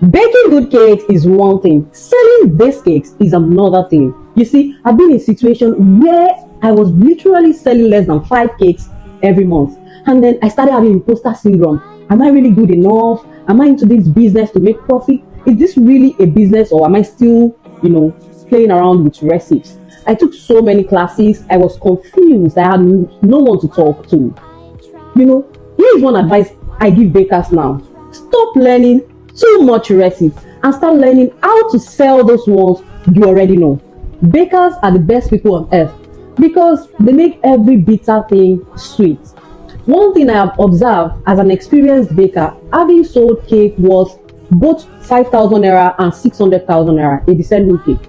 Baking good cakes is one thing. Selling these cakes is another thing. You see, I've been in a situation where I was literally selling less than 5 cakes every month. And then I started having imposter syndrome. Am I really good enough? Am I into this business to make profit? Is this really a business, or am I still, playing around with recipes? I took so many classes. I was confused. I had no one to talk to. Here is one advice I give bakers now. Stop learning too much recipes and start learning how to sell those ones you already know. Bakers are the best people on earth because they make every bitter thing sweet. One thing I have observed as an experienced baker, having sold cake worth both 5,000 naira and 600,000 naira, a descending cake.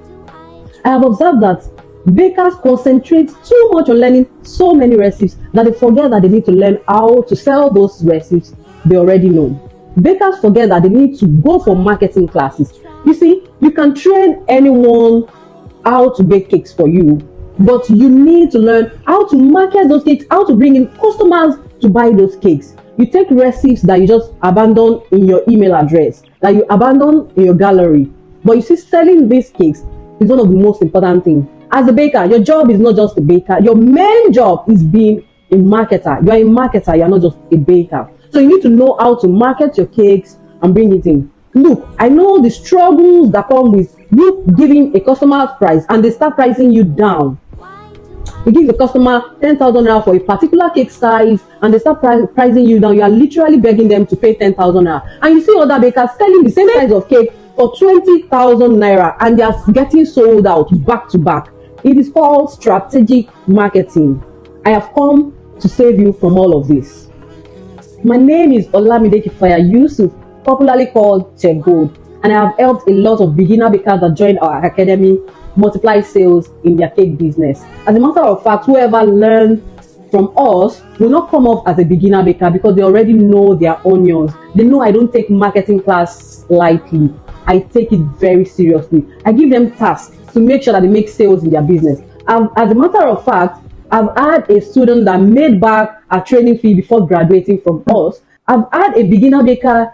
I have observed that bakers concentrate too much on learning so many recipes that they forget that they need to learn how to sell those recipes they already know. Bakers forget that they need to go for marketing classes. You see, you can train anyone how to bake cakes for you, but you need to learn how to market those cakes, how to bring in customers to buy those cakes. You take recipes that you just abandon in your email address, that you abandon in your gallery, but you see, selling these cakes is one of the most important things. As a baker, your job is not just a baker. Your main job is being a marketer. You are a marketer, you are not just a baker. So you need to know how to market your cakes and bring it in. Look, I know the struggles that come with you giving a customer price and they start pricing you down. You give the customer 10,000 naira for a particular cake size and they start pricing you down. You are literally begging them to pay 10,000 naira. And you see other bakers selling the same size of cake for 20,000 naira and they are getting sold out back to back. It is called strategic marketing. I have come to save you from all of this. My name is Olamide Kifaya Yusuf, popularly called Chef Gold, and I have helped a lot of beginner bakers that join our academy multiply sales in their cake business. As a matter of fact, whoever learns from us will not come off as a beginner baker because they already know their onions. They know I don't take marketing class lightly. I take it very seriously. I give them tasks to make sure that they make sales in their business. As a matter of fact, I've had a student that made back a training fee before graduating from us. I've had a beginner baker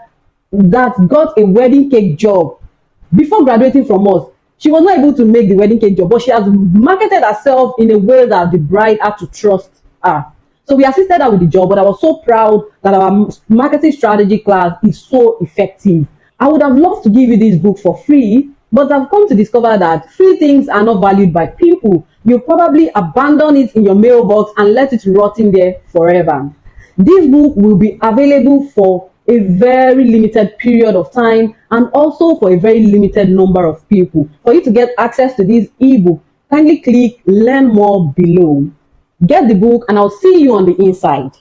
that got a wedding cake job before graduating from us. She was not able to make the wedding cake job, but she has marketed herself in a way that the bride had to trust her. So we assisted her with the job, but I was so proud that our marketing strategy class is so effective. I would have loved to give you this book for free, but I've come to discover that free things are not valued by people. You probably abandon it in your mailbox and let it rot in there forever. This book will be available for a very limited period of time and also for a very limited number of people. For you to get access to this ebook, kindly click learn more below. Get the book and I'll see you on the inside.